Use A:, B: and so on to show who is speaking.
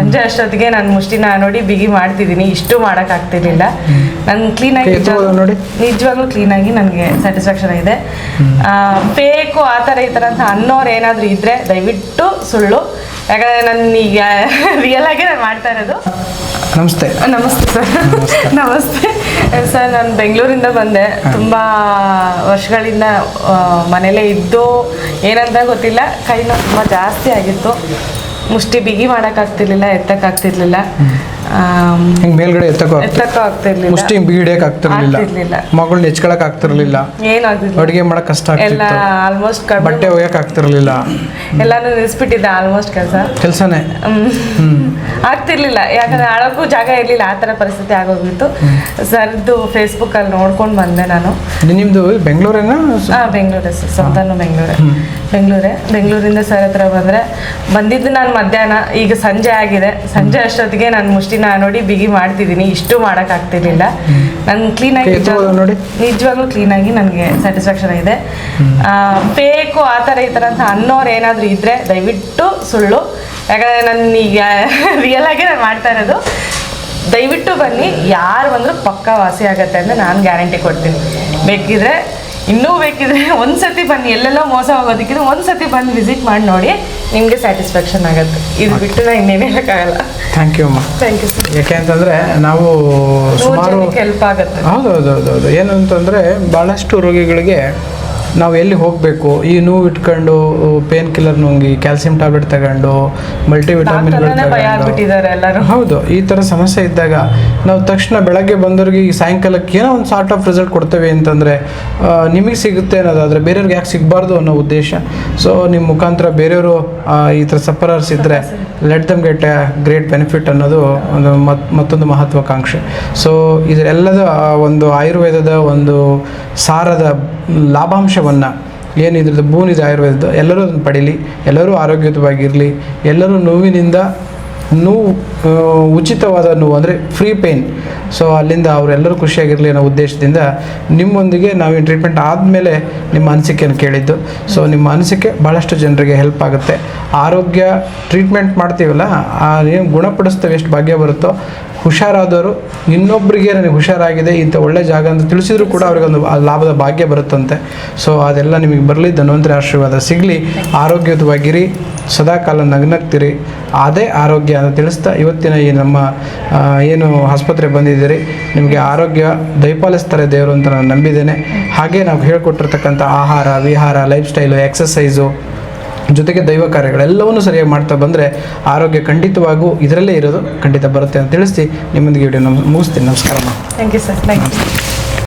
A: ಸಂಜೆ ಅಷ್ಟೊತ್ತಿಗೆ ನಾನು ಮುಷ್ಟಿನ ನೋಡಿ ಬಿಗಿ ಮಾಡ್ತಿದ್ದೀನಿ. ಇಷ್ಟು ಮಾಡೋಕ್ಕಾಗ್ತಿರ್ಲಿಲ್ಲ. ನಾನು ಕ್ಲೀನಾಗಿ ನಿಜವಾಗ್ಲೂ ಕ್ಲೀನಾಗಿ ನನಗೆ ಸ್ಯಾಟಿಸ್ಫ್ಯಾಕ್ಷನ್ ಇದೆ. ಬೇಕು ಆ ಥರ ಈ ಥರ ಅಂತ ಅನ್ನೋರು ಏನಾದರೂ ಇದ್ದರೆ ದಯವಿಟ್ಟು ಸುಳ್ಳು. ಯಾಕಂದರೆ ನಾನು ಈಗ ರಿಯಲ್ ಆಗಿ ನಾನು ಮಾಡ್ತಾ ಇರೋದು.
B: ನಮಸ್ತೆ.
A: ನಮಸ್ತೆ ಸರ್. ನಮಸ್ತೆ ಸರ್. ನಾನು ಬೆಂಗಳೂರಿಂದ ಬಂದೆ. ತುಂಬ ವರ್ಷಗಳಿಂದ ಮನೇಲೇ ಇದ್ದು ಏನಂತ ಗೊತ್ತಿಲ್ಲ, ಕೈ ನೋವು ತುಂಬ ಜಾಸ್ತಿ ಆಗಿತ್ತು. ಮುಷ್ಟಿ ಬಿಗಿ ಮಾಡೋಕ್ಕಾಗ್ತಿರ್ಲಿಲ್ಲ, ಎತ್ತಕ್ಕಾಗ್ತಿರ್ಲಿಲ್ಲ.
B: ಮೇಲ್ಗಡೆ ಎತ್ತಕ್ಕೂ
A: ಆಗ್ತಿರ್ಲಿಲ್ಲ,
B: ಮುಷ್ಟಿ ಬಿಗಿಡಕ್ ಆಗ್ತಿರ್ಲಿಲ್ಲ, ಮಗಳನ್ನ ಹೆಚ್ಕೊಳಕ್ ಆಗ್ತಿರ್ಲಿಲ್ಲ,
A: ಏನಾಗ್ತಿರ್ಲಿಲ್ಲ,
B: ಅಡುಗೆ ಮಾಡಕ್ ಕಷ್ಟ
A: ಎಲ್ಲ ಆಲ್ಮೋಸ್ಟ್
B: ಬಟ್ಟೆ ಒಯ್ಯಕ್ ಆಗ್ತಿರ್ಲಿಲ್ಲ,
A: ಎಲ್ಲಾನು ನಿಲ್ಸ್ಬಿಟ್ಟಿದ್ದೆ ಆಲ್ಮೋಸ್ಟ್ ಕೆಲಸನೇ ಆಗ್ತಿರ್ಲಿಲ್ಲ. ಯಾಕಂದ್ರೆ ಆಳಕ್ಕೂ ಜಾಗ ಇರ್ಲಿಲ್ಲ, ಆ ಥರ ಪರಿಸ್ಥಿತಿ ಆಗೋಗಿತ್ತು. ಸರ್ದು ಫೇಸ್ಬುಕ್ ಅಲ್ಲಿ ನೋಡ್ಕೊಂಡು ಬಂದೆ ನಾನು.
B: ನಿಮ್ದು ಬೆಂಗಳೂರೇನಾ?
A: ಬೆಂಗಳೂರೇ ಸರ್, ಸ್ವಂತನೂ ಬೆಂಗಳೂರಿಂದ ಸರ್ ಹತ್ರ ಬಂದಿದ್ದು ನಾನು ಮಧ್ಯಾಹ್ನ. ಈಗ ಸಂಜೆ ಆಗಿದೆ. ಸಂಜೆ ಅಷ್ಟೊತ್ತಿಗೆ ನಾನು ಮುಷ್ಟಿನ ನೋಡಿ ಬಿಗಿ ಮಾಡ್ತಿದ್ದೀನಿ. ಇಷ್ಟು ಮಾಡೋಕ್ಕಾಗ್ತಿರ್ಲಿಲ್ಲ. ನಾನು ಕ್ಲೀನಾಗಿ ನಿಜವಾಗ್ಲೂ ಕ್ಲೀನಾಗಿ ನನಗೆ ಸ್ಯಾಟಿಸ್ಫ್ಯಾಕ್ಷನ್ ಇದೆ. ಬೇಕು ಆ ಥರ ಈ ಥರ ಅಂತ ಅನ್ನೋರು ಏನಾದರೂ ಇದ್ದರೆ ದಯವಿಟ್ಟು ಸುಳ್ಳು. ಯಾಕಂದರೆ ನಾನು ಈಗ ರಿಯಲ್ ಆಗಿ ನಾನು ಮಾಡ್ತಾ ಇರೋದು. ದಯವಿಟ್ಟು ಬನ್ನಿ, ಯಾರು ಬಂದರೂ ಪಕ್ಕಾ ವಾಸಿ ಆಗುತ್ತೆ ಅಂತ ನಾನು ಗ್ಯಾರಂಟಿ ಕೊಡ್ತೀನಿ. ಬೇಕಿದ್ರೆ ಒಂದ್ಸತಿ ಬನ್ನಿ. ಎಲ್ಲೆಲ್ಲೋ ಮೋಸ ಹೋಗೋದಕ್ಕಿಂತ ಒಂದ್ಸತಿ ಬಂದು ವಿಸಿಟ್ ಮಾಡಿ ನೋಡಿ, ನಿಮಗೆ ಸ್ಯಾಟಿಸ್ಫ್ಯಾಕ್ಷನ್ ಆಗುತ್ತೆ. ಇದು ಬಿಟ್ಟು ನಾನು ಇನ್ನೇನು ಹೇಳೋಕ್ಕಾಗಲ್ಲ.
B: ಥ್ಯಾಂಕ್ ಯು ಅಮ್ಮ.
A: Thank you sir.
B: ಯಾಕೆ ಅಂತಂದರೆ ನಾವು ಸುಮಾರು
A: ಹೆಲ್ಪ್ ಆಗುತ್ತೆ.
B: ಹೌದು. ಏನು ಅಂತಂದರೆ ಭಾಳಷ್ಟು ರೋಗಿಗಳಿಗೆ ನಾವು ಎಲ್ಲಿ ಹೋಗಬೇಕು, ಈ ನೋವು ಇಟ್ಕೊಂಡು ಪೇನ್ ಕಿಲ್ಲರ್ ನುಂಗಿ ಕ್ಯಾಲ್ಸಿಯಂ ಟ್ಯಾಬ್ಲೆಟ್ ತಗೊಂಡು ಮಲ್ಟಿವಿಟಮಿನ್ಗಳು
A: ತಗೊಂಡು,
B: ಹೌದು, ಈ ಥರ ಸಮಸ್ಯೆ ಇದ್ದಾಗ ನಾವು ತಕ್ಷಣ ಬೆಳಗ್ಗೆ ಬಂದವ್ರಿಗೆ ಈ ಸಾಯಂಕಾಲಕ್ಕೆ ಏನೋ ಒಂದು ಸಾರ್ಟ್ ಆಫ್ ರಿಸಲ್ಟ್ ಕೊಡ್ತೇವೆ ಅಂತಂದರೆ ನಿಮಗೆ ಸಿಗುತ್ತೆ ಅನ್ನೋದಾದರೆ ಬೇರೆಯವ್ರಿಗೆ ಯಾಕೆ ಸಿಗಬಾರ್ದು ಅನ್ನೋ ಉದ್ದೇಶ. ಸೊ ನಿಮ್ಮ ಮುಖಾಂತರ ಬೇರೆಯವರು ಈ ಥರ ಸಫರರ್ಸ್ ಇದ್ದರೆ let them get A great benefit ಅನ್ನೋದು ಒಂದು ಮತ್ತೊಂದು ಮಹತ್ವಾಕಾಂಕ್ಷೆ. ಸೊ ಇದರೆಲ್ಲದ ಒಂದು ಆಯುರ್ವೇದದ ಒಂದು ಸಾರದ ಲಾಭಾಂಶವನ್ನು ಏನಿದ್ರದ್ದು ಬೂನಿದೆ ಆಯುರ್ವೇದದ, ಎಲ್ಲರೂ ಅದನ್ನು ಪಡೀಲಿ, ಎಲ್ಲರೂ ಆರೋಗ್ಯಯುತವಾಗಿರಲಿ, ಎಲ್ಲರೂ ನೋವು ಉಚಿತವಾದ ನೋವು ಅಂದರೆ ಫ್ರೀ ಪೇಯ್ನ್. ಸೊ ಅಲ್ಲಿಂದ ಅವರೆಲ್ಲರೂ ಖುಷಿಯಾಗಿರಲಿ ಅನ್ನೋ ಉದ್ದೇಶದಿಂದ ನಿಮ್ಮೊಂದಿಗೆ ನಾವು ಟ್ರೀಟ್ಮೆಂಟ್ ಆದಮೇಲೆ ನಿಮ್ಮ ಅನಿಸಿಕೆಯನ್ನು ಕೇಳಿದ್ದು. ಸೊ ನಿಮ್ಮ ಅನಿಸಿಕೆ ಭಾಳಷ್ಟು ಜನರಿಗೆ ಹೆಲ್ಪ್ ಆಗುತ್ತೆ. ಆರೋಗ್ಯ ಟ್ರೀಟ್ಮೆಂಟ್ ಮಾಡ್ತೀವಲ್ಲ, ಏನು ಗುಣಪಡಿಸ್ತೇವೆ, ಎಷ್ಟು ಭಾಗ್ಯ ಬರುತ್ತೋ, ಹುಷಾರಾದವರು ಇನ್ನೊಬ್ಬರಿಗೆ ನನಗೆ ಹುಷಾರಾಗಿದೆ ಇಂಥ ಒಳ್ಳೆ ಜಾಗ ಅಂತ ತಿಳಿಸಿದ್ರು ಕೂಡ ಅವ್ರಿಗೊಂದು ಲಾಭದ ಭಾಗ್ಯ ಬರುತ್ತಂತೆ. ಸೊ ಅದೆಲ್ಲ ನಿಮಗೆ ಬರಲಿ, ಧನ್ವಂತರಿ ಆಶೀರ್ವಾದ ಸಿಗಲಿ, ಆರೋಗ್ಯಯುತವಾಗಿರಿ, ಸದಾಕಾಲ ನಗ್ನಗ್ತಿರಿ, ಅದೇ ಆರೋಗ್ಯ ಅಂತ ತಿಳಿಸ್ತಾ ಇವತ್ತಿನ ಈ ನಮ್ಮ ಏನು ಆಸ್ಪತ್ರೆ ಬಂದಿದ್ದೀರಿ, ನಿಮಗೆ ಆರೋಗ್ಯ ದಯಪಾಲಿಸ್ತಾರೆ ದೇವರು ಅಂತ ನಾನು ನಂಬಿದ್ದೇನೆ. ಹಾಗೆ ನಾವು ಹೇಳ್ಕೊಟ್ಟಿರ್ತಕ್ಕಂಥ ಆಹಾರ ವಿಹಾರ, ಲೈಫ್ ಸ್ಟೈಲು, ಎಕ್ಸಸೈಸು ಜೊತೆಗೆ ದೈವ ಕಾರ್ಯಗಳೆಲ್ಲವನ್ನೂ ಸರಿಯಾಗಿ ಮಾಡ್ತಾ ಬಂದರೆ ಆರೋಗ್ಯ ಖಂಡಿತವಾಗೂ ಇದರಲ್ಲೇ ಇರೋದು ಖಂಡಿತ ಬರುತ್ತೆ ಅಂತ ತಿಳಿಸಿ ನಿಮ್ಮೊಂದಿಗೆ ವಿಡಿಯೋ ಮುಗಿಸ್ತೀನಿ. ನಮಸ್ಕಾರ.
A: Thank you sir. Thank you.